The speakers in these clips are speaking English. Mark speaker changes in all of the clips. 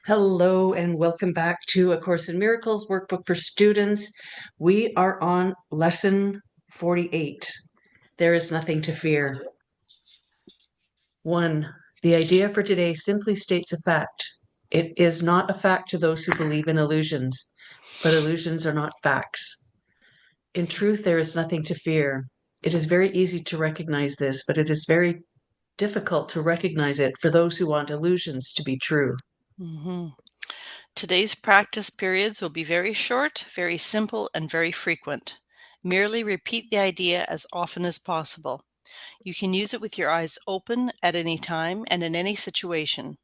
Speaker 1: Hello and welcome back to A Course in Miracles workbook for students. We are on lesson 48. There is nothing to fear. 1. The idea for today simply states a fact. It is not a fact to those who believe in illusions, but illusions are not facts. In truth, there is nothing to fear. It is very easy to recognize this, but it is very difficult to recognize it for those who want illusions to be true.
Speaker 2: Mm-hmm. Today's practice periods will be very short, very simple, and very frequent. Merely repeat the idea as often as possible. You can use it with your eyes open at any time and in any situation.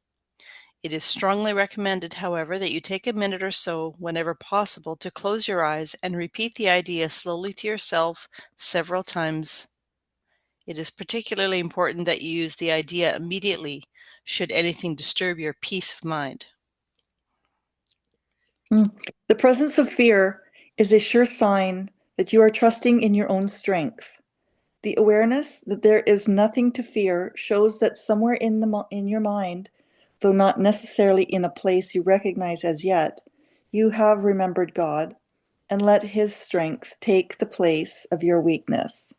Speaker 2: It is strongly recommended, however, that you take a minute or so whenever possible to close your eyes and repeat the idea slowly to yourself several times. It is particularly important that you use the idea immediately should anything disturb your peace of mind.
Speaker 3: The presence of fear is a sure sign that you are trusting in your own strength. The awareness that there is nothing to fear shows that somewhere in your mind, though not necessarily in a place you recognize as yet, you have remembered God and let His strength take the place of your weakness.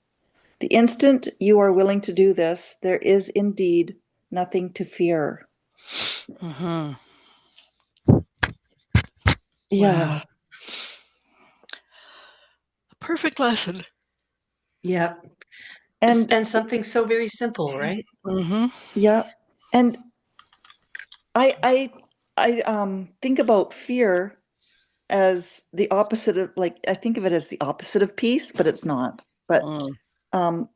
Speaker 3: The instant you are willing to do this, there is indeed nothing to fear.
Speaker 2: Mm-hmm.
Speaker 3: Yeah.
Speaker 1: Wow.
Speaker 2: A perfect lesson.
Speaker 1: Yeah.
Speaker 3: And
Speaker 1: And something so very simple, right?
Speaker 2: Mm-hmm.
Speaker 3: yeah. And I think about fear as the opposite of, like, I think of it as the opposite of peace, but it's not. But
Speaker 2: Mm.
Speaker 3: um,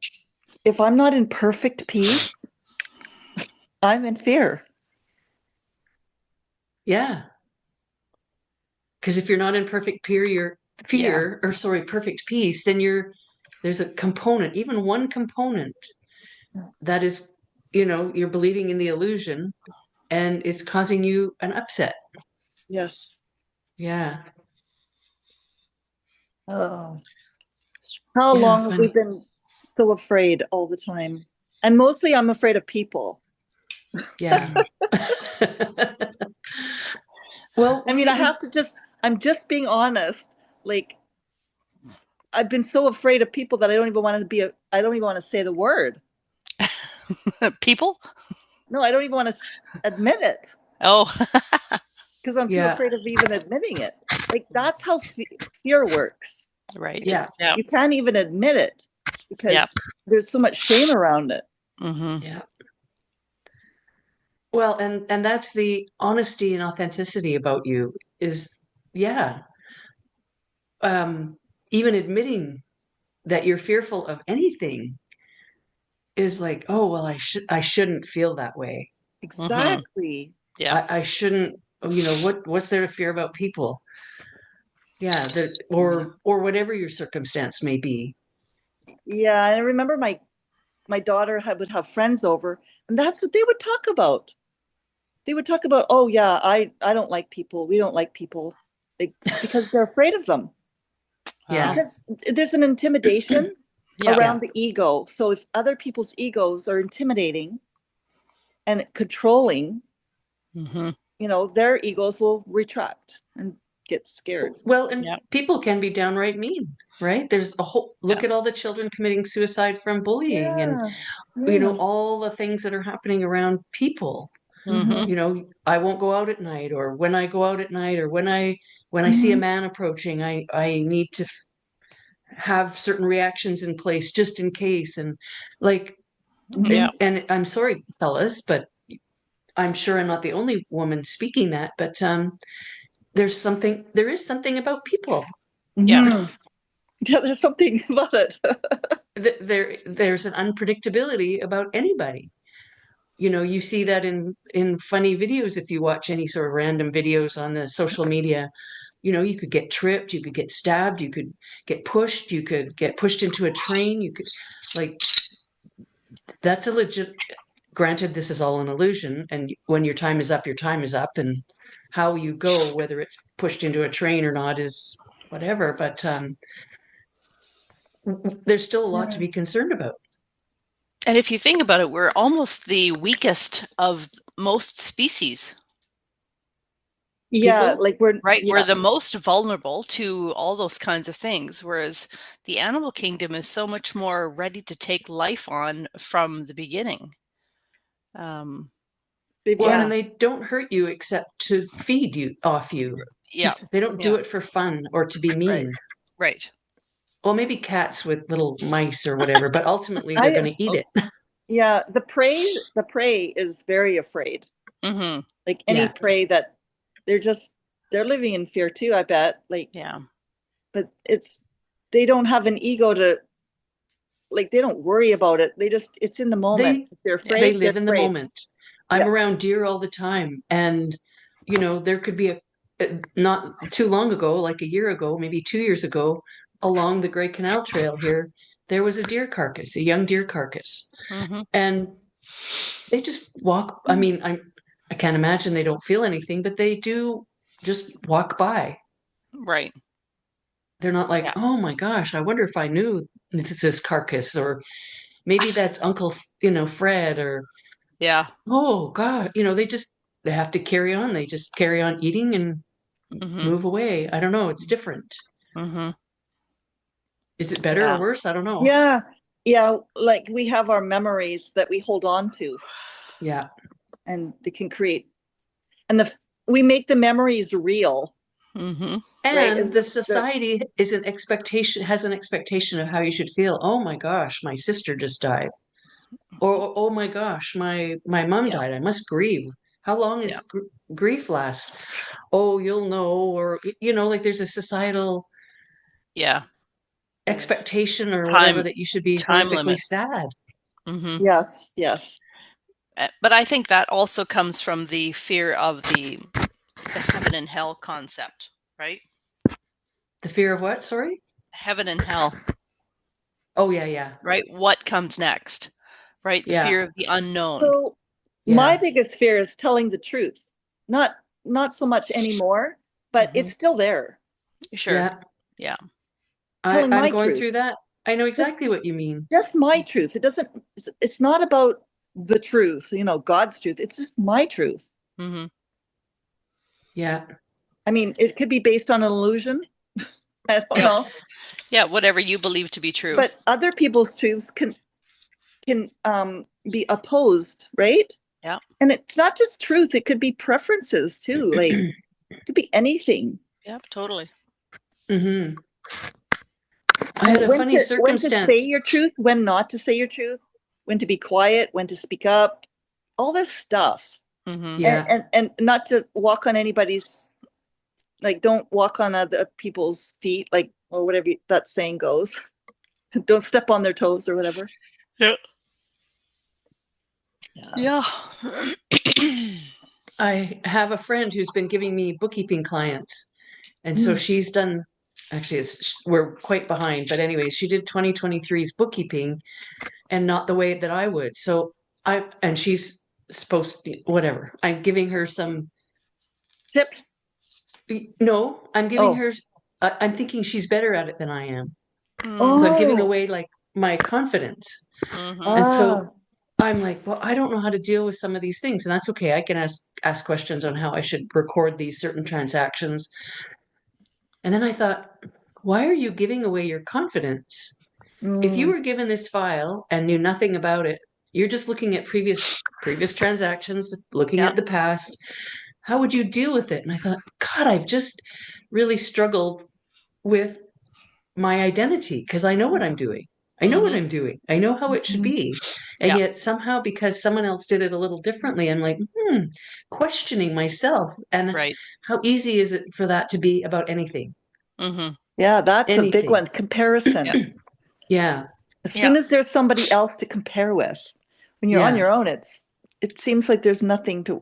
Speaker 3: if I'm not in perfect peace, I'm in fear.
Speaker 1: Yeah. Because if you're not in perfect
Speaker 2: Yeah.
Speaker 1: perfect peace, then there's a component, even one component that is, you're believing in the illusion and it's causing you an upset.
Speaker 3: Yes.
Speaker 1: Yeah.
Speaker 3: Oh, how
Speaker 1: Yeah,
Speaker 3: long have we
Speaker 1: funny.
Speaker 3: been so afraid all the time? And mostly I'm afraid of people.
Speaker 1: Yeah. Well,
Speaker 3: I mean, I'm just being honest. Like, I've been so afraid of people that I don't even want to say the word.
Speaker 2: People?
Speaker 3: No, I don't even want to admit it.
Speaker 2: Oh.
Speaker 3: Because I'm too
Speaker 1: yeah.
Speaker 3: afraid of even admitting it. Like, that's how fear works.
Speaker 2: Right.
Speaker 1: Yeah.
Speaker 2: Yeah.
Speaker 3: You can't even admit it
Speaker 2: Yeah.
Speaker 3: because there's so much shame around it.
Speaker 2: Mm-hmm.
Speaker 1: Yeah. Well, and that's the honesty and authenticity about you is, yeah. Um, Even admitting that you're fearful of anything is like, oh, well, I shouldn't feel that way.
Speaker 2: Mm-hmm.
Speaker 3: Exactly.
Speaker 2: Yeah.
Speaker 1: I shouldn't, what's there to fear about people? Yeah, or whatever your circumstance may be.
Speaker 3: Yeah, and I remember my daughter would have friends over, and that's what they would talk about. They would talk about, oh yeah, I don't like people. We don't like people, like, because they're afraid of them.
Speaker 1: Yeah.
Speaker 2: Wow.
Speaker 3: Because there's an intimidation
Speaker 2: Yeah.
Speaker 1: Yeah.
Speaker 3: around the ego. So if other people's egos are intimidating and controlling,
Speaker 2: Mm-hmm.
Speaker 3: their egos will retract and get scared.
Speaker 1: Well, and
Speaker 2: Yeah.
Speaker 1: people can be downright mean, right? There's a whole
Speaker 2: Yeah.
Speaker 1: look at all the children committing suicide from bullying and,
Speaker 3: Yeah. Yeah.
Speaker 1: all the things that are happening around people.
Speaker 2: Mm-hmm.
Speaker 3: Mm-hmm.
Speaker 1: I won't go out at night, or when I go out at night, or when I see a
Speaker 3: Mm-hmm.
Speaker 1: man approaching, I need to have certain reactions in place just in case. And like,
Speaker 2: Yeah.
Speaker 1: and I'm sorry, fellas, but I'm sure I'm not the only woman speaking that, but there is something about people.
Speaker 2: Yeah.
Speaker 3: Mm-hmm. Yeah, there's something about it.
Speaker 1: There's an unpredictability about anybody. You see that in funny videos. If you watch any sort of random videos on the social media, you could get tripped, you could get stabbed, you could get pushed, you could get pushed into a train, you could, like, that's a legit. Granted, this is all an illusion, and when your time is up, your time is up, and how you go, whether it's pushed into a train or not, is whatever. But there's still a lot to
Speaker 3: Yeah.
Speaker 1: be concerned about.
Speaker 2: And if you think about it, we're almost the weakest of most species.
Speaker 3: Yeah,
Speaker 1: people.
Speaker 3: like we're
Speaker 2: Right. We're
Speaker 3: yeah.
Speaker 2: the most vulnerable to all those kinds of things, whereas the animal kingdom is so much more ready to take life on from the beginning. Um,
Speaker 1: Well,
Speaker 2: yeah.
Speaker 1: and they don't hurt you except to feed you off you.
Speaker 2: Yeah.
Speaker 1: They don't do
Speaker 2: Yeah.
Speaker 1: it for fun or to be
Speaker 2: Right.
Speaker 1: mean.
Speaker 2: Right.
Speaker 1: Well, maybe cats with little mice or whatever, but ultimately they're
Speaker 3: I
Speaker 1: going to eat it.
Speaker 3: yeah, the prey is very afraid.
Speaker 2: Mm-hmm.
Speaker 3: Like any
Speaker 1: Yeah.
Speaker 3: prey that they're living in fear too, I bet. Like,
Speaker 2: Yeah.
Speaker 3: but they don't have an ego to, like, they don't worry about it. It's in the moment.
Speaker 1: They
Speaker 3: If they're
Speaker 2: Yeah.
Speaker 1: they
Speaker 3: afraid, they're
Speaker 1: live in the
Speaker 3: afraid.
Speaker 1: moment. I'm
Speaker 3: Yeah.
Speaker 1: around deer all the time, and there could be not too long ago, like a year ago, maybe 2 years ago, along the Great Canal Trail here, there was a deer carcass, a young deer carcass,
Speaker 2: Mm-hmm.
Speaker 1: and they just walk. I mean, I can't imagine they don't feel anything, but they do just walk by.
Speaker 2: Right.
Speaker 1: They're not like,
Speaker 2: Yeah.
Speaker 1: oh my gosh, I wonder if I knew this carcass, or maybe that's Uncle, Fred, or
Speaker 2: Yeah.
Speaker 1: oh God, they have to carry on. They just carry on eating and
Speaker 2: Mm-hmm.
Speaker 1: move away. I don't know. It's different.
Speaker 2: Mm-hmm.
Speaker 1: Is it better or
Speaker 2: Yeah.
Speaker 1: worse? I don't know.
Speaker 3: Yeah. Yeah. Like we have our memories that we hold on to,
Speaker 1: Yeah.
Speaker 3: and they can create, and we make the memories real,
Speaker 2: Mm-hmm.
Speaker 3: right?
Speaker 1: And
Speaker 3: Is
Speaker 1: the
Speaker 3: the
Speaker 1: society has an expectation of how you should feel. Oh my gosh, my sister just died. Or oh my gosh, my mom
Speaker 2: Yeah.
Speaker 1: died. I must grieve. How long
Speaker 2: Yeah.
Speaker 1: is grief last? Oh, you'll know. Or like there's a societal
Speaker 2: Yeah.
Speaker 3: Yes.
Speaker 1: expectation or whatever
Speaker 2: Time
Speaker 1: that you should be
Speaker 2: time
Speaker 1: horrifically
Speaker 2: limit.
Speaker 1: sad.
Speaker 2: Mm-hmm.
Speaker 3: Yes, yes.
Speaker 2: But I think that also comes from the fear of the heaven and hell concept, right?
Speaker 1: The fear of what? Sorry?
Speaker 2: Heaven and hell,
Speaker 1: Oh yeah, yeah.
Speaker 2: right? What comes next, right? The
Speaker 1: Yeah.
Speaker 2: fear of the unknown.
Speaker 3: So my
Speaker 1: Yeah.
Speaker 3: biggest fear is telling the truth. Not so much anymore, but
Speaker 1: Hmm.
Speaker 3: it's still there.
Speaker 2: Sure.
Speaker 1: Yeah.
Speaker 2: Yeah.
Speaker 3: Telling
Speaker 1: I'm
Speaker 3: my
Speaker 1: going
Speaker 3: truth.
Speaker 1: through that. I know
Speaker 3: Just
Speaker 1: exactly what you mean.
Speaker 3: just my truth. It's not about the truth, God's truth. It's just my truth.
Speaker 2: Mm-hmm.
Speaker 1: Yeah.
Speaker 3: I mean, it could be based on an illusion. I don't
Speaker 2: Yep.
Speaker 3: know.
Speaker 2: Yeah. Whatever you believe to be true.
Speaker 3: But other people's truths can be opposed, right?
Speaker 2: Yeah.
Speaker 3: And it's not just truth, it could be preferences too. Like it could be anything.
Speaker 2: Yep. Totally.
Speaker 1: Hmm. I
Speaker 3: And
Speaker 1: had a funny
Speaker 3: when to say
Speaker 1: circumstance.
Speaker 3: your truth, when not to say your truth, when to be quiet, when to speak up, all this stuff.
Speaker 2: Mm-hmm.
Speaker 3: And
Speaker 1: Yeah.
Speaker 3: and not to walk on anybody's, like, don't walk on other people's feet, like, or whatever that saying goes. Don't step on their toes or whatever.
Speaker 2: Yeah.
Speaker 3: Yeah.
Speaker 2: Yeah.
Speaker 1: I have a friend who's been giving me bookkeeping clients. And so
Speaker 3: Mm.
Speaker 1: she's done, actually, we're quite behind. But anyways, she did 2023's bookkeeping and not the way that I would. So and she's supposed to, whatever. I'm giving her some,
Speaker 3: Tips.
Speaker 1: no, I'm giving
Speaker 3: Oh.
Speaker 1: her, I'm thinking she's better at it than I am. So I'm
Speaker 2: Mm.
Speaker 1: giving
Speaker 3: Oh.
Speaker 1: away like my confidence.
Speaker 2: Mm-hmm.
Speaker 1: And
Speaker 3: Ah.
Speaker 1: so I'm like, well, I don't know how to deal with some of these things. And that's okay. I can ask questions on how I should record these certain transactions. And then I thought, why are you giving away your confidence? If you
Speaker 3: Mm.
Speaker 1: were given this file and knew nothing about it, you're just looking at previous transactions, looking
Speaker 2: Yeah.
Speaker 1: at the past. How would you deal with it? And I thought, God, I've just really struggled with my identity because I know what I'm doing. I know what
Speaker 2: Mm-hmm.
Speaker 1: I'm doing. I know how it should be. And
Speaker 2: Yeah.
Speaker 1: yet somehow because someone else did it a little differently, I'm like, questioning myself. And
Speaker 2: Right.
Speaker 1: how easy is it for that to be about anything?
Speaker 2: Mm-hmm.
Speaker 3: Yeah, that's a big
Speaker 1: Anything.
Speaker 3: one. Comparison.
Speaker 2: Yeah.
Speaker 1: Yeah.
Speaker 3: As
Speaker 2: Yeah.
Speaker 3: soon as there's somebody else to compare with, when you're on
Speaker 1: Yeah.
Speaker 3: your own, it seems like there's nothing to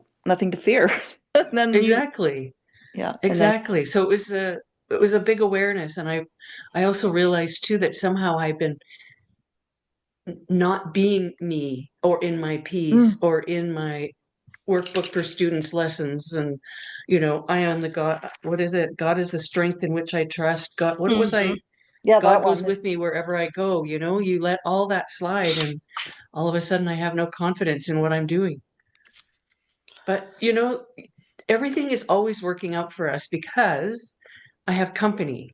Speaker 3: fear. And then
Speaker 1: Exactly.
Speaker 3: yeah, and then
Speaker 1: Exactly. So it was a big awareness. And I also realized too that somehow I've been not being me or in my
Speaker 3: mm,
Speaker 1: piece or in my workbook for students' lessons. And, I am the God, what is it? God is the strength in which I trust. God, what was
Speaker 2: Mm-hmm.
Speaker 1: I?
Speaker 3: yeah, that
Speaker 1: God
Speaker 3: one
Speaker 1: goes with
Speaker 3: is
Speaker 1: me wherever I go. You let all that slide, and all of a sudden I have no confidence in what I'm doing. But, everything is always working out for us because I have company.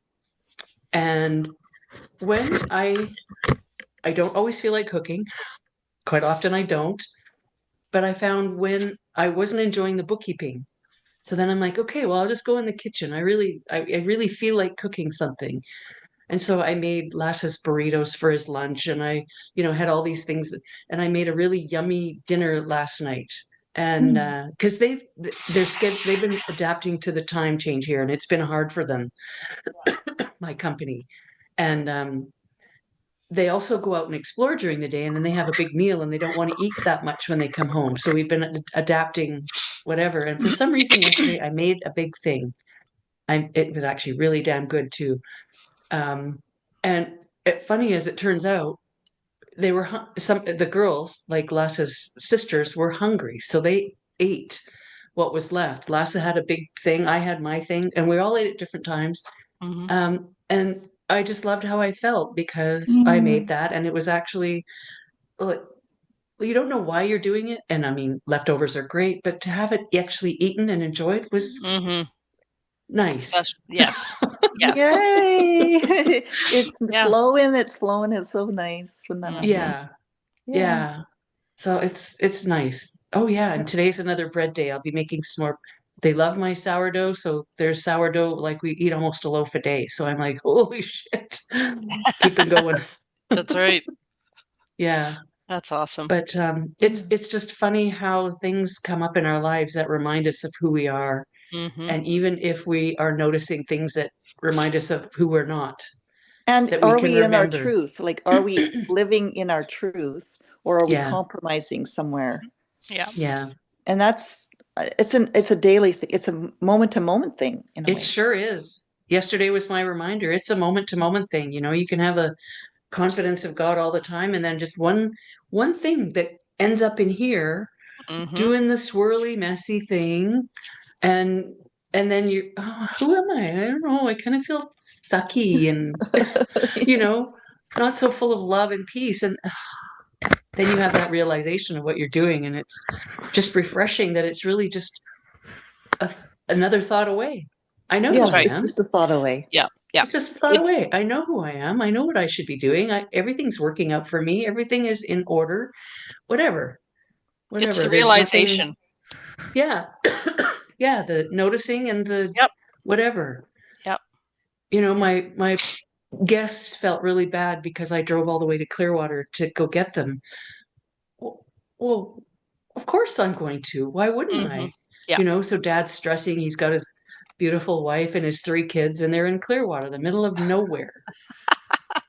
Speaker 1: And when I don't always feel like cooking, quite often I don't, but I found when I wasn't enjoying the bookkeeping. So then I'm like, okay, well, I'll just go in the kitchen. I really feel like cooking something. And so I made Lasse's burritos for his lunch, and I, had all these things, and I made a really yummy dinner last night. And because they've been adapting to the time change here, and it's been hard for them, my company. And they also go out and explore during the day, and then they have a big meal, and they don't want to eat that much when they come home. So we've been adapting whatever. And for some reason yesterday I made a big thing. It was actually really damn good too. And funny as it turns out, they were the girls, like Lasse's sisters, were hungry, so they ate what was left. Lasse had a big thing, I had my thing, and we all ate at different times. And I just loved how I felt because I made that, and it was actually, like, you don't know why you're doing it, and I mean, leftovers are great, but to have it actually eaten and enjoyed was nice.
Speaker 2: Yes. Yes.
Speaker 3: Yay! It's
Speaker 2: Yeah.
Speaker 3: flowing. It's flowing. It's so nice when that happens.
Speaker 1: Yeah. So it's nice. Oh yeah, and today's another bread day. I'll be making some more. They love my sourdough, so there's sourdough, like we eat almost a loaf a day. So I'm like, holy shit, keep it going.
Speaker 2: That's right.
Speaker 1: Yeah.
Speaker 2: That's awesome.
Speaker 1: But it's just funny how things come up in our lives that remind us of who we are. And even if we are noticing things that remind us of who we're not,
Speaker 3: And
Speaker 1: that we
Speaker 3: are
Speaker 1: can
Speaker 3: we in our
Speaker 1: remember.
Speaker 3: truth? Like, are we living in our truth, or are we
Speaker 1: Yeah.
Speaker 3: compromising somewhere?
Speaker 2: Yeah.
Speaker 1: Yeah.
Speaker 3: And that's it's a daily thing. It's a moment to moment thing in a
Speaker 1: It
Speaker 3: way.
Speaker 1: sure is. Yesterday was my reminder. It's a moment to moment thing. You can have a confidence of God all the time, and then just one thing that ends up in here doing the swirly, messy thing, and then who am I? I don't know. I kind of feel stucky and not so full of love and peace. And then you have that realization of what you're doing, and it's just refreshing that it's really just another thought away. I know who
Speaker 3: Yes,
Speaker 1: I
Speaker 3: it's
Speaker 1: am.
Speaker 3: just a thought away.
Speaker 2: Yeah. Yeah.
Speaker 1: It's just a thought away. I know who I am. I know what I should be doing. Everything's working out for me. Everything is in order. Whatever.
Speaker 2: It's the
Speaker 1: There's nothing.
Speaker 2: realization.
Speaker 1: Yeah. Yeah. The noticing and the whatever.
Speaker 2: Yep.
Speaker 1: My guests felt really bad because I drove all the way to Clearwater to go get them. Well, of course I'm going to. Why wouldn't I?
Speaker 2: Yeah.
Speaker 1: So Dad's stressing. He's got his beautiful wife and his 3 kids, and they're in Clearwater, the middle of nowhere. Of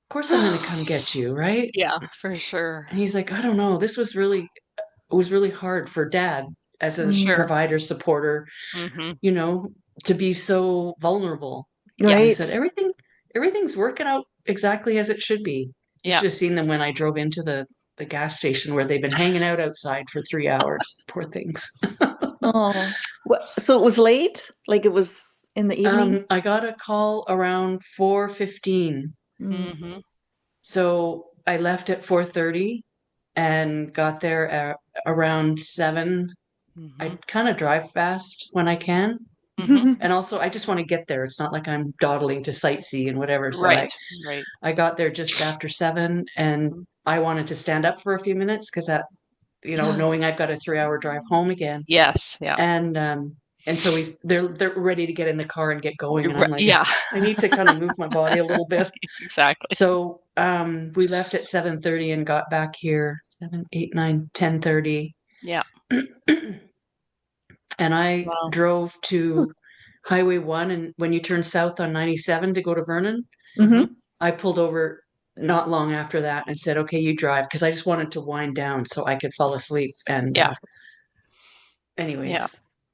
Speaker 1: course I'm going to come get you, right?
Speaker 2: Yeah, for sure.
Speaker 1: And he's like, I don't know. It was really hard for Dad as a provider, supporter, to be so vulnerable.
Speaker 3: Right.
Speaker 1: And he said, everything's working out exactly as it should be. You should have seen them when I drove into the gas station where they've been hanging out outside for 3 hours. Poor things.
Speaker 3: Oh, so it was late? Like it was in the evening?
Speaker 1: I got a call around 4:15. So I left at 4:30 and got there at around 7. I kind of drive fast when I can. And also I just want to get there. It's not like I'm dawdling to sightsee and whatever. So
Speaker 2: Right.
Speaker 1: I got there just after 7, and I wanted to stand up for a few minutes because that, knowing I've got a 3-hour drive home again.
Speaker 2: Yes. Yeah.
Speaker 1: And so they're ready to get in the car and get going. And I'm like,
Speaker 2: Yeah.
Speaker 1: I need to kind of move my body a little bit.
Speaker 2: Exactly.
Speaker 1: So we left at 7:30 and got back here 7, 8, 9, 10:30.
Speaker 2: Yeah.
Speaker 1: And I drove to Highway 1, and when you turn south on 97 to go to Vernon, I pulled over not long after that and said, okay, you drive, because I just wanted to wind down so I could fall asleep. And anyways.
Speaker 2: Yeah.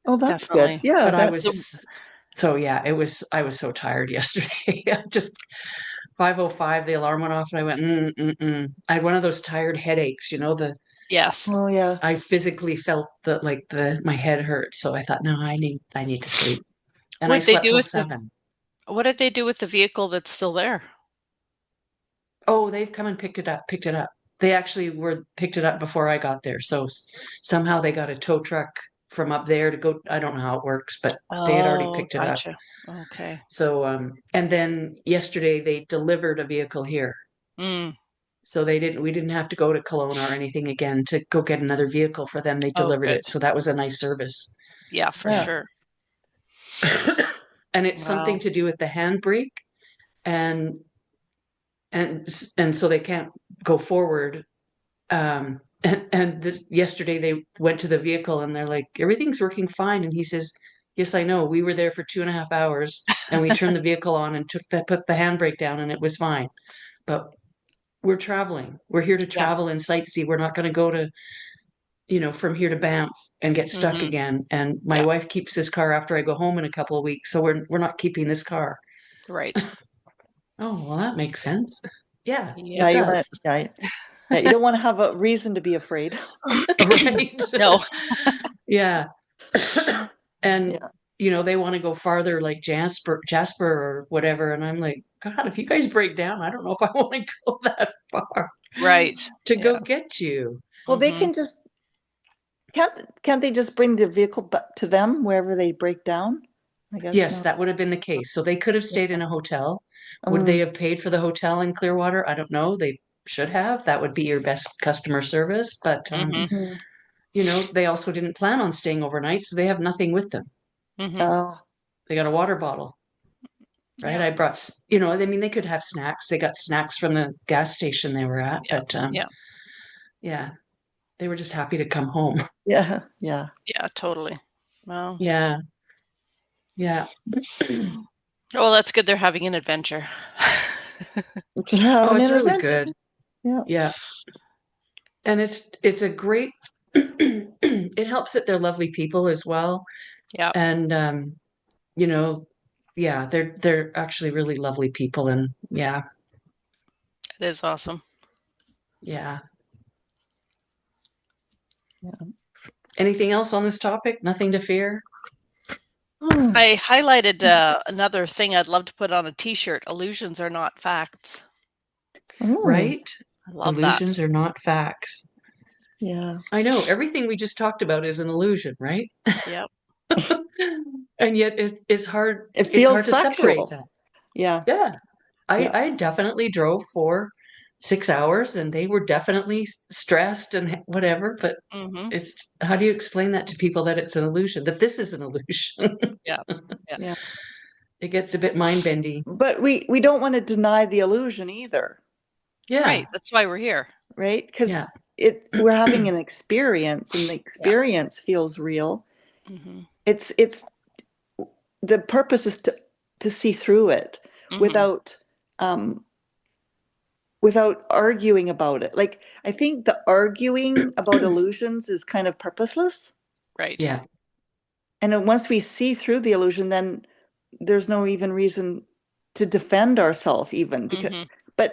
Speaker 3: Oh, that's
Speaker 2: Definitely.
Speaker 3: good. Yeah.
Speaker 1: But I was I was so tired yesterday. Just 5:05, the alarm went off, and I went, I had one of those tired headaches,
Speaker 2: Yes.
Speaker 3: Oh, yeah.
Speaker 1: I physically felt my head hurt. So I thought, no, I need to sleep. And I slept till 7.
Speaker 2: What did they do with the vehicle that's still there?
Speaker 1: Oh, they've come and picked it up. They actually picked it up before I got there. So somehow they got a tow truck from up there to go. I don't know how it works, but they had already
Speaker 2: Oh,
Speaker 1: picked it up.
Speaker 2: gotcha. Okay.
Speaker 1: So, and then yesterday they delivered a vehicle here.
Speaker 2: Mm.
Speaker 1: So we didn't have to go to Kelowna or anything again to go get another vehicle for them. They
Speaker 2: Oh,
Speaker 1: delivered
Speaker 2: good.
Speaker 1: it. So that was a nice service.
Speaker 2: Yeah, for
Speaker 3: Yeah.
Speaker 2: sure.
Speaker 1: And it's something
Speaker 2: Wow.
Speaker 1: to do with the handbrake and and so they can't go forward. And yesterday they went to the vehicle and they're like, everything's working fine. And he says, yes, I know. We were there for 2.5 hours and we turned the vehicle on and put the handbrake down and it was fine. But we're traveling. We're here to
Speaker 2: Yeah.
Speaker 1: travel and sightsee. We're not going to go to, from here to Banff and get stuck
Speaker 2: Mm-hmm.
Speaker 1: again. And my
Speaker 2: Yeah.
Speaker 1: wife keeps this car after I go home in a couple of weeks. So we're not keeping this car.
Speaker 2: Right.
Speaker 1: Oh, well, that makes sense. Yeah,
Speaker 3: Yeah,
Speaker 1: it
Speaker 2: Yep.
Speaker 3: you want
Speaker 1: does.
Speaker 3: to, yeah, you don't want to have a reason to be afraid.
Speaker 1: Right.
Speaker 2: No.
Speaker 1: Yeah. And
Speaker 3: Yeah.
Speaker 1: they want to go farther like Jasper or whatever. And I'm like, God, if you guys break down, I don't know if I want to go that far
Speaker 2: Right.
Speaker 1: to
Speaker 2: Yeah.
Speaker 1: go get you.
Speaker 3: Well, they
Speaker 2: Mm-hmm.
Speaker 3: can just can't they just bring the vehicle back to them wherever they break down? I guess
Speaker 1: Yes,
Speaker 3: not.
Speaker 1: that would have been the case. So they could have stayed in a hotel. Would they
Speaker 3: Mm,
Speaker 1: have paid for the hotel in Clearwater? I don't know. They should have. That would be your best customer service. But
Speaker 2: Mm-hmm.
Speaker 3: mhm.
Speaker 1: they also didn't plan on staying overnight, so they have nothing with them.
Speaker 2: Mm-hmm.
Speaker 3: Oh,
Speaker 1: They got a water bottle, right?
Speaker 2: Yeah.
Speaker 1: I brought, I mean, they could have snacks. They got snacks from the gas station they were at,
Speaker 2: Yeah.
Speaker 1: but
Speaker 2: Yeah.
Speaker 1: yeah, they were just happy to come home.
Speaker 3: yeah, yeah.
Speaker 2: Yeah, totally. Well,
Speaker 1: Yeah, yeah.
Speaker 2: well, that's good. They're having an adventure.
Speaker 3: To have
Speaker 1: Oh,
Speaker 3: an
Speaker 1: it's really
Speaker 3: intervention.
Speaker 1: good.
Speaker 3: Yeah.
Speaker 1: Yeah, and it's a great. It helps that they're lovely people as well,
Speaker 2: Yeah,
Speaker 1: and you know, yeah, they're actually really lovely people, and yeah,
Speaker 2: it is awesome.
Speaker 1: yeah.
Speaker 3: Yeah.
Speaker 1: Anything else on this topic? Nothing to fear?
Speaker 3: Hmm.
Speaker 2: I highlighted another thing I'd love to put on a t-shirt. Illusions are not facts.
Speaker 3: Mm,
Speaker 1: Right?
Speaker 2: I love that.
Speaker 1: Illusions are not facts.
Speaker 3: yeah.
Speaker 1: I know everything we just talked about is an illusion, right?
Speaker 2: Yep.
Speaker 1: And yet it's hard.
Speaker 3: It
Speaker 1: It's
Speaker 3: feels
Speaker 1: hard to separate
Speaker 3: factual.
Speaker 1: that.
Speaker 3: Yeah.
Speaker 1: Yeah, I
Speaker 3: Yeah.
Speaker 1: I definitely drove for 6 hours, and they were definitely stressed and whatever. But
Speaker 2: Mm-hmm.
Speaker 1: it's how do you explain that to people that it's an illusion? That this is an illusion?
Speaker 2: Yeah. Yeah.
Speaker 3: Yeah.
Speaker 1: It gets a bit mind bendy.
Speaker 3: But we don't want to deny the illusion either,
Speaker 1: Yeah,
Speaker 2: Right. That's why we're here.
Speaker 3: right?
Speaker 1: yeah,
Speaker 3: Because we're having an experience and the
Speaker 2: Yeah.
Speaker 3: experience feels real.
Speaker 2: Mm-hmm.
Speaker 3: It's the purpose is to see through it
Speaker 2: Mm-hmm.
Speaker 3: without um without arguing about it. Like I think the arguing about illusions is kind of purposeless.
Speaker 2: Right.
Speaker 1: yeah,
Speaker 3: And then once we see through the illusion, then there's no even reason to defend ourselves even because
Speaker 2: Mm-hmm.
Speaker 3: but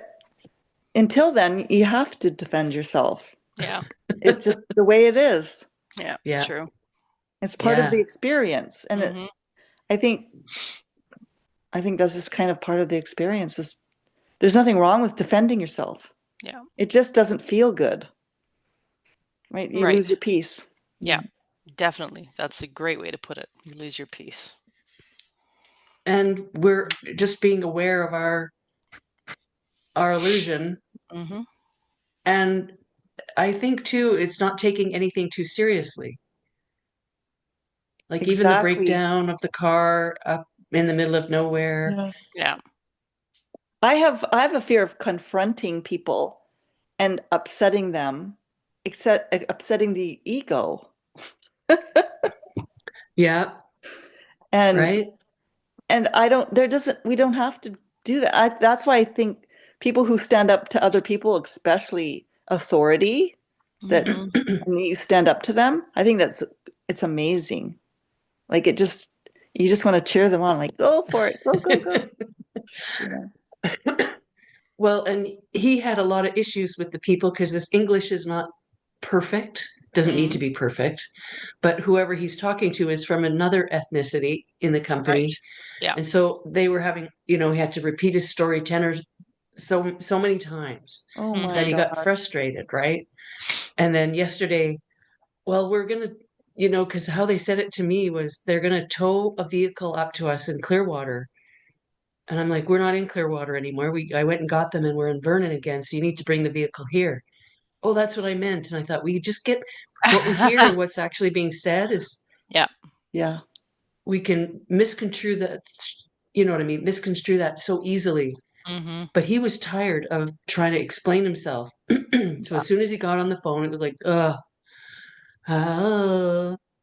Speaker 3: until then you have to defend yourself.
Speaker 2: Yeah.
Speaker 3: It's just the way it is.
Speaker 2: Yeah.
Speaker 1: yeah,
Speaker 2: It's true.
Speaker 3: It's part of
Speaker 1: yeah.
Speaker 3: the experience. And
Speaker 2: Mm-hmm.
Speaker 3: I think that's just kind of part of the experience is there's nothing wrong with defending yourself.
Speaker 2: Yeah.
Speaker 3: It just doesn't feel good. Right? You
Speaker 2: Right.
Speaker 3: lose your peace.
Speaker 2: Yeah. Definitely. That's a great way to put it. You lose your peace.
Speaker 1: And we're just being aware of our illusion.
Speaker 2: Mm-hmm.
Speaker 1: And I think too, it's not taking anything too seriously. Like even the
Speaker 3: Exactly.
Speaker 1: breakdown of the car up in the middle of nowhere.
Speaker 3: Yeah.
Speaker 2: Yeah.
Speaker 3: I have a fear of confronting people and upsetting them, except upsetting the ego.
Speaker 1: Yeah,
Speaker 3: And
Speaker 1: right.
Speaker 3: I don't there doesn't we don't have to do that. That's why I think people who stand up to other people, especially authority, that
Speaker 2: Mm-hmm.
Speaker 3: and you stand up to them, I think it's amazing. Like you just want to cheer them on, like go for it, go, go, go. Yeah.
Speaker 1: Well, and he had a lot of issues with the people because his English is not perfect, doesn't need
Speaker 2: Mm-hmm.
Speaker 1: to be perfect, but whoever he's talking to is from another ethnicity in the
Speaker 2: Right.
Speaker 1: company.
Speaker 2: Yeah.
Speaker 1: And so they were having, he had to repeat his story so many times
Speaker 3: Oh my
Speaker 1: that he
Speaker 2: Mm-hmm.
Speaker 1: got
Speaker 3: God.
Speaker 1: frustrated, right? And then yesterday, well, we're gonna you know, because how they said it to me was they're going to tow a vehicle up to us in Clearwater. And I'm like, we're not in Clearwater anymore. I went and got them and we're in Vernon again. So you need to bring the vehicle here. Oh, that's what I meant. And I thought we just get what we hear, what's actually being said is
Speaker 2: Yeah.
Speaker 3: Yeah.
Speaker 1: we can misconstrue that, you know what I mean? Misconstrue that so easily.
Speaker 2: Mm-hmm.
Speaker 1: But he was tired of trying to explain himself. So as soon as he got on the phone, it was like,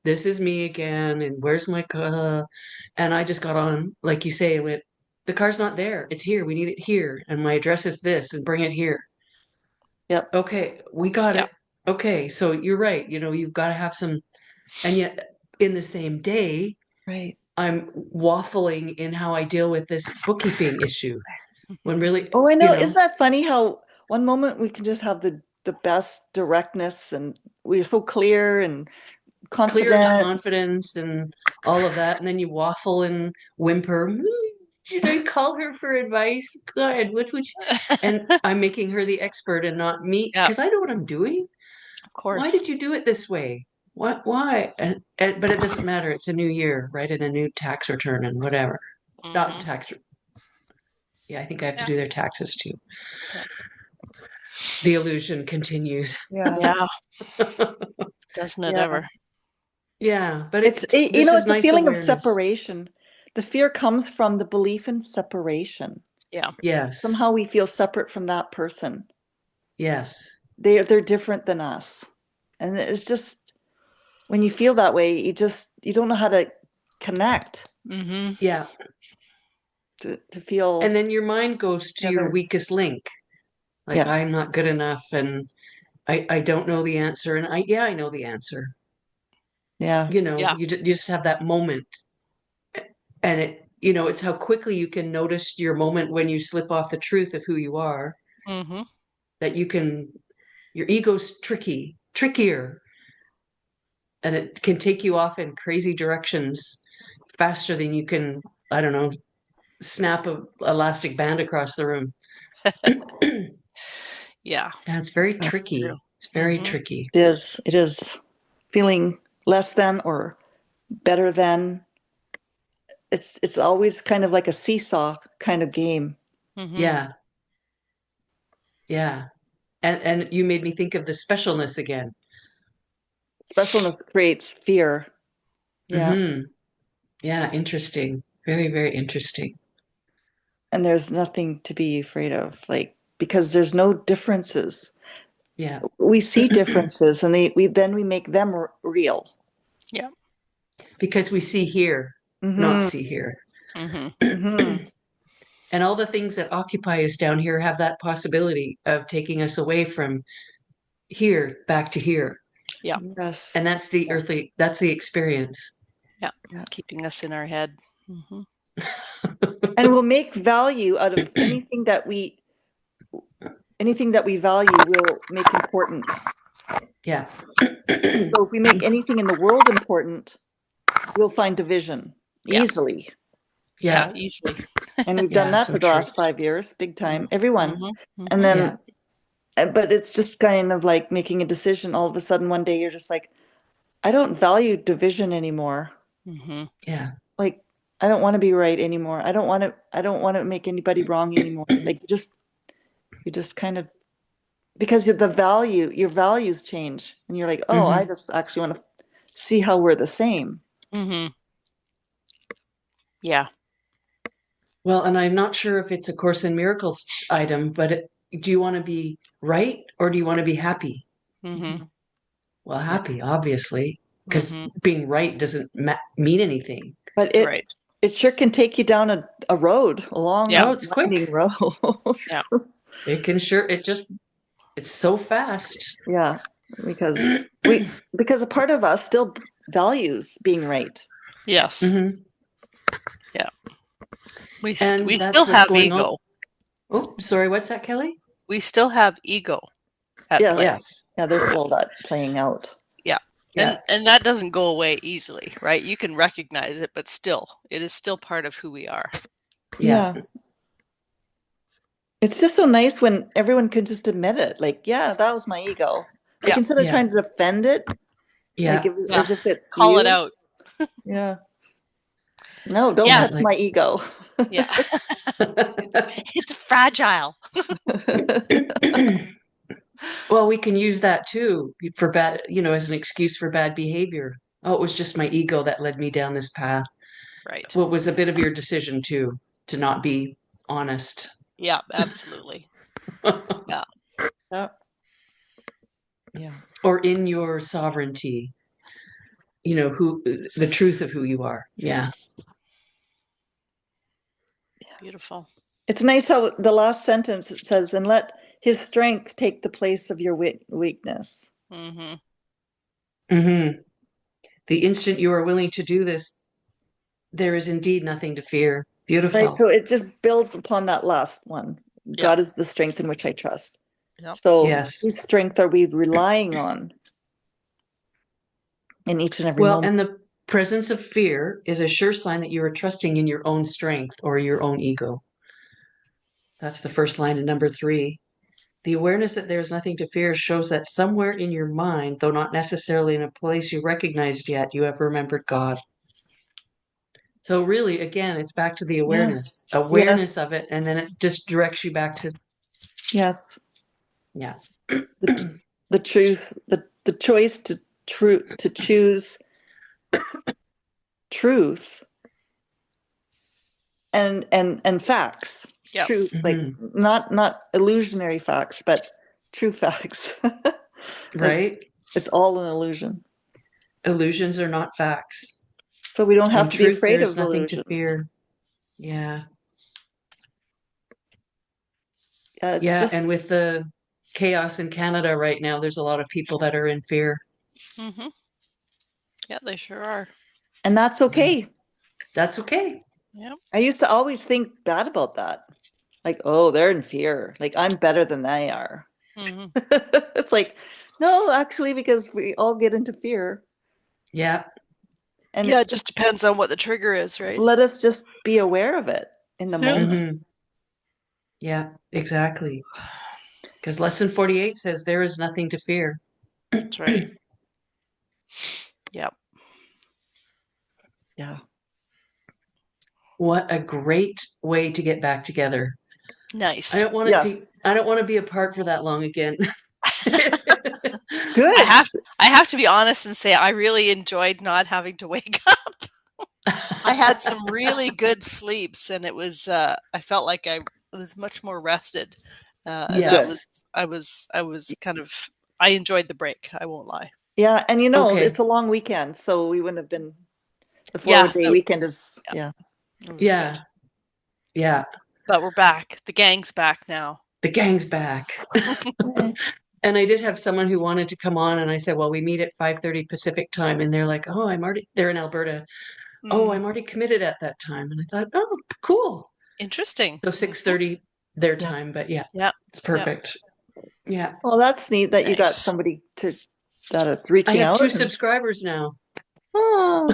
Speaker 1: this is me again. And where's my car? And I just got on, like you say, went, the car's not there. It's here. We need it here. And my address is this and bring it here.
Speaker 3: Yep.
Speaker 1: Okay, we got
Speaker 2: Yep.
Speaker 1: it. Okay, so you're right. You know, you've got to have some, and yet in the same day,
Speaker 3: Right.
Speaker 1: I'm waffling in how I deal with this bookkeeping issue. When really,
Speaker 3: Oh, I
Speaker 1: you
Speaker 3: know.
Speaker 1: know,
Speaker 3: Isn't that funny how one moment we can just have the best directness and we're so clear and
Speaker 1: clear and
Speaker 3: confident.
Speaker 1: confidence and all of that, and then you waffle and whimper. Should I call her for advice? God, what would you? And I'm making her the expert and not me
Speaker 2: Yeah,
Speaker 1: because I know what I'm doing.
Speaker 2: of
Speaker 1: Why
Speaker 2: course.
Speaker 1: did you do it this way? What? Why? But it doesn't matter. It's a new year, right? And a new tax return and whatever. Not
Speaker 2: Mm-hmm.
Speaker 1: tax. Yeah, I think I have to
Speaker 2: Yeah.
Speaker 1: do their taxes too.
Speaker 2: Yeah.
Speaker 1: The illusion continues.
Speaker 3: Yeah.
Speaker 2: Yeah. Doesn't it
Speaker 3: Yeah.
Speaker 2: ever?
Speaker 1: Yeah, but
Speaker 3: You
Speaker 1: this
Speaker 3: know,
Speaker 1: is
Speaker 3: it's a
Speaker 1: nice
Speaker 3: feeling of
Speaker 1: awareness.
Speaker 3: separation. The fear comes from the belief in separation.
Speaker 2: Yeah.
Speaker 1: Yes,
Speaker 3: Somehow we feel separate from that person.
Speaker 1: yes,
Speaker 3: They're different than us. And it's just when you feel that way, you don't know how to connect
Speaker 2: Mm-hmm.
Speaker 1: yeah.
Speaker 3: to feel
Speaker 1: And then your mind goes to your
Speaker 3: together.
Speaker 1: weakest link. Like,
Speaker 3: Yeah.
Speaker 1: I'm not good enough and I don't know the answer. And I know the answer.
Speaker 3: Yeah.
Speaker 1: You know,
Speaker 2: Yeah.
Speaker 1: you just have that moment. And it's how quickly you can notice your moment when you slip off the truth of who you are,
Speaker 2: Mm-hmm.
Speaker 1: that your ego's trickier, and it can take you off in crazy directions faster than you can, I don't know, snap a elastic band across the room. Yeah,
Speaker 2: Yeah.
Speaker 1: it's very
Speaker 3: Yeah.
Speaker 2: True.
Speaker 1: tricky. It's very
Speaker 2: Mm-hmm.
Speaker 1: tricky.
Speaker 3: It is. It is feeling less than or better than. It's always kind of like a seesaw kind of game.
Speaker 2: Mm-hmm.
Speaker 1: Yeah, yeah. And you made me think of the specialness again.
Speaker 3: Specialness creates fear. Yeah.
Speaker 1: Hmm. Yeah, interesting. Very, very interesting.
Speaker 3: And there's nothing to be afraid of, like, because there's no differences.
Speaker 1: Yeah.
Speaker 3: We see differences and we make them real.
Speaker 2: Yeah.
Speaker 1: Because we see here, not
Speaker 3: Mm-hmm.
Speaker 1: see here.
Speaker 2: Mm-hmm.
Speaker 3: Mm-hmm.
Speaker 1: And all the things that occupy us down here have that possibility of taking us away from here back to here.
Speaker 2: Yeah.
Speaker 3: Yes.
Speaker 1: And that's the experience.
Speaker 2: Yeah.
Speaker 3: Yeah.
Speaker 2: Keeping us in our head. Mm-hmm.
Speaker 3: And we'll make value out of anything that we value will make important.
Speaker 1: Yeah.
Speaker 3: So if we make anything in the world important, we'll find division
Speaker 2: Yeah.
Speaker 3: easily.
Speaker 2: Yeah.
Speaker 1: Yeah.
Speaker 2: Easily.
Speaker 3: And we've done
Speaker 1: Yeah.
Speaker 3: that
Speaker 1: So
Speaker 3: for the
Speaker 1: true.
Speaker 3: last 5 years, big time, everyone.
Speaker 2: Mm-hmm.
Speaker 3: And
Speaker 2: Mm-hmm.
Speaker 1: Yeah.
Speaker 3: then, but it's just kind of like making a decision. All of a sudden, one day you're just like, I don't value division anymore.
Speaker 2: Mm-hmm.
Speaker 1: Yeah.
Speaker 3: Like, I don't want to be right anymore. I don't want to make anybody wrong anymore. Like, you just kind of, because your values change. And you're like, oh, I
Speaker 1: Hmm.
Speaker 3: just actually want to see how we're the same.
Speaker 2: Mm-hmm. Yeah.
Speaker 1: Well, and I'm not sure if it's a Course in Miracles item, but do you want to be right or do you want to be happy?
Speaker 2: Mm-hmm.
Speaker 1: Well,
Speaker 3: Yeah.
Speaker 1: happy, obviously, because
Speaker 2: Mm-hmm.
Speaker 1: being right doesn't mean anything.
Speaker 3: But
Speaker 2: Right.
Speaker 3: it sure can take you down a road, a
Speaker 2: Yeah.
Speaker 1: Oh,
Speaker 3: long,
Speaker 1: it's quick.
Speaker 3: winding road.
Speaker 2: Yeah.
Speaker 1: It can sure, it's so fast.
Speaker 3: Yeah, because a part of us still values being right.
Speaker 2: Yes.
Speaker 1: Hmm.
Speaker 2: Yeah. We
Speaker 1: And
Speaker 2: still
Speaker 1: that's what's
Speaker 2: have
Speaker 1: going on.
Speaker 2: ego.
Speaker 1: Oh, sorry, what's that, Kelly?
Speaker 2: We still have ego at
Speaker 3: Yeah,
Speaker 2: play.
Speaker 1: Yes.
Speaker 3: yeah, there's still that playing out.
Speaker 2: Yeah.
Speaker 1: Yeah.
Speaker 2: And that doesn't go away easily, right? You can recognize it, but still, it is still part of who we are.
Speaker 1: Yeah.
Speaker 3: Yeah. It's just so nice when everyone can just admit it. Like, yeah, that was my ego. Like
Speaker 2: Yeah.
Speaker 3: instead of
Speaker 1: Yeah.
Speaker 3: trying to defend it,
Speaker 1: Yeah.
Speaker 3: as if it's
Speaker 2: Call
Speaker 3: you.
Speaker 2: it out.
Speaker 3: Yeah. No, don't
Speaker 2: Yeah.
Speaker 3: touch my ego.
Speaker 2: Yeah. It's fragile.
Speaker 1: Well, we can use that too for bad, as an excuse for bad behavior. Oh, it was just my ego that led me down this path.
Speaker 2: Right.
Speaker 1: Well, it was a bit of your decision too, to not be honest.
Speaker 2: Yeah, absolutely. Yeah.
Speaker 3: Yeah. Yeah.
Speaker 1: Or in your sovereignty, who the truth of who you are. Yeah.
Speaker 2: Beautiful.
Speaker 3: It's nice how the last sentence it says, and let his strength take the place of your weakness.
Speaker 2: Mm-hmm.
Speaker 1: Mm-hmm. The instant you are willing to do this, there is indeed nothing to fear. Beautiful.
Speaker 3: Right. So it just builds upon that last one.
Speaker 2: Yeah.
Speaker 3: God is the strength in which I trust.
Speaker 2: Yep.
Speaker 3: So
Speaker 1: Yes.
Speaker 3: whose strength are we relying on in each and every
Speaker 1: Well,
Speaker 3: moment?
Speaker 1: and the presence of fear is a sure sign that you are trusting in your own strength or your own ego. That's the first line in number 3. The awareness that there's nothing to fear shows that somewhere in your mind, though not necessarily in a place you recognized yet, you have remembered God. So really, again, it's back to the awareness
Speaker 3: Yes.
Speaker 1: of it, and then it just directs you back to,
Speaker 3: Yes.
Speaker 1: yeah.
Speaker 3: The truth, the choice to choose truth and facts.
Speaker 2: Yep.
Speaker 3: Truth, like not illusionary facts, but true facts.
Speaker 1: Right?
Speaker 3: It's all an illusion.
Speaker 1: Illusions are not facts.
Speaker 3: So we don't have
Speaker 1: In
Speaker 3: to be
Speaker 1: truth,
Speaker 3: afraid
Speaker 1: there's
Speaker 3: of
Speaker 1: nothing to
Speaker 3: illusions.
Speaker 1: fear. Yeah.
Speaker 3: It's
Speaker 1: Yeah,
Speaker 3: just,
Speaker 1: and with the chaos in Canada right now, there's a lot of people that are in fear.
Speaker 2: Mm-hmm. Yeah, they sure are.
Speaker 3: and that's okay.
Speaker 1: That's okay.
Speaker 2: Yep.
Speaker 3: I used to always think bad about that. Like, oh, they're in fear. Like, I'm better than they are.
Speaker 2: Mm-hmm.
Speaker 3: It's like, no, actually, because we all get into fear.
Speaker 1: Yeah.
Speaker 3: And
Speaker 2: Yeah, it just depends on what the trigger is, right?
Speaker 3: let us just be aware of it in the moment.
Speaker 1: Mm-hmm. Yeah, exactly. Because lesson 48 says there is nothing to fear.
Speaker 2: That's right. Yep.
Speaker 3: Yeah.
Speaker 1: What a great way to get back together.
Speaker 2: Nice.
Speaker 1: I don't want to be apart for that long again.
Speaker 3: Good.
Speaker 2: I have to be honest and say I really enjoyed not having to wake up. I had some really good sleeps, and it was I felt like I was much more rested. And that
Speaker 1: Yes.
Speaker 2: was I was kind of I enjoyed the break. I won't lie.
Speaker 3: Yeah. And
Speaker 1: Okay.
Speaker 3: it's a long weekend, so we wouldn't have been, the
Speaker 2: Yeah,
Speaker 3: 4-day weekend is, yeah.
Speaker 2: It was
Speaker 1: Yeah.
Speaker 2: good.
Speaker 1: Yeah.
Speaker 2: But we're back. The gang's back now.
Speaker 1: The gang's back. And I did have someone who wanted to come on, and I said, well, we meet at 5:30 Pacific time. And they're like, oh, they're in Alberta. Oh, I'm already committed at that time. And I thought, oh, cool.
Speaker 2: Interesting.
Speaker 1: So 6:30 their
Speaker 3: Yeah.
Speaker 1: time, but yeah,
Speaker 2: Yeah.
Speaker 1: it's perfect. Yeah.
Speaker 3: Well, that's neat that you got
Speaker 2: Nice.
Speaker 3: somebody that it's
Speaker 1: I
Speaker 3: reaching
Speaker 1: have
Speaker 3: out.
Speaker 1: 2 subscribers now.
Speaker 3: Oh,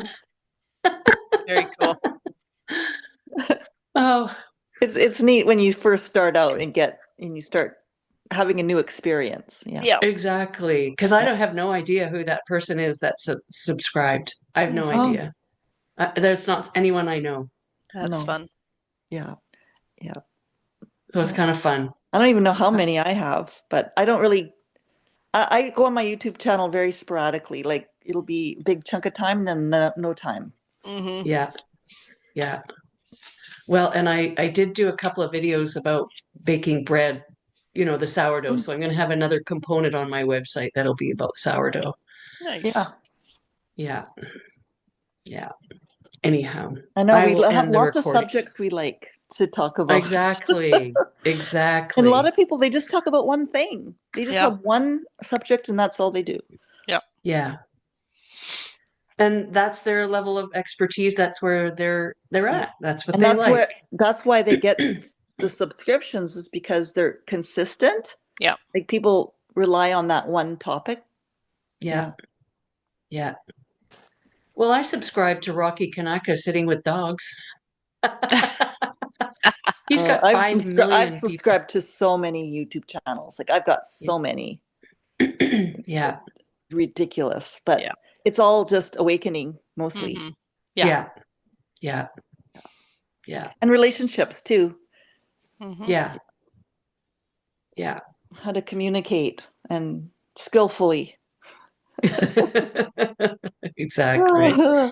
Speaker 2: Very cool.
Speaker 1: Oh,
Speaker 3: it's neat when you first start out and you start having a new experience. Yeah.
Speaker 2: Yeah.
Speaker 1: exactly. Because I don't have no idea who that person is that's subscribed. I have no
Speaker 3: Oh.
Speaker 1: idea. There's not anyone I know.
Speaker 2: That's
Speaker 3: No.
Speaker 2: fun.
Speaker 3: Yeah. Yeah.
Speaker 1: So it's kind of fun.
Speaker 3: I don't even know how many I have, but I don't really, I go on my YouTube channel very sporadically. Like it'll be a big chunk of time, then no time.
Speaker 2: Mm-hmm.
Speaker 1: Yeah. Yeah. Well, and I did do a couple of videos about baking bread, the sourdough. So I'm going to have another component on my website that'll be about sourdough.
Speaker 2: Nice.
Speaker 3: Yeah.
Speaker 1: Yeah. Yeah. Anyhow,
Speaker 3: I know we
Speaker 1: will
Speaker 3: have
Speaker 1: end the
Speaker 3: lots of
Speaker 1: recording.
Speaker 3: subjects we like to talk about.
Speaker 1: Exactly. Exactly.
Speaker 3: And a lot of people, they just talk about one thing. They just
Speaker 2: Yeah.
Speaker 3: have one subject and that's all they do.
Speaker 1: Yeah. And that's their level of expertise. That's where they're at. That's what
Speaker 3: And
Speaker 1: they like.
Speaker 3: that's why they get the subscriptions, is because they're consistent.
Speaker 2: Yeah.
Speaker 3: Like people rely on that one topic.
Speaker 1: Yeah. Yeah. Well, I subscribe to Rocky Kanaka sitting with dogs. He's got 5 million
Speaker 3: I've
Speaker 1: people.
Speaker 3: subscribed to so many YouTube channels. Like I've got so many.
Speaker 1: Yeah.
Speaker 3: It's ridiculous. But
Speaker 2: Yeah.
Speaker 3: it's all just awakening mostly.
Speaker 2: Mhm. Yeah.
Speaker 1: Yeah. Yeah.
Speaker 3: And relationships too.
Speaker 2: Mhm.
Speaker 1: Yeah. Yeah.
Speaker 3: How to communicate and skillfully.
Speaker 1: Exactly.
Speaker 3: Yeah.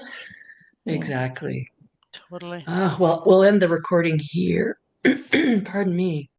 Speaker 1: Exactly.
Speaker 2: Totally.
Speaker 1: Well, we'll end the recording here. Pardon me.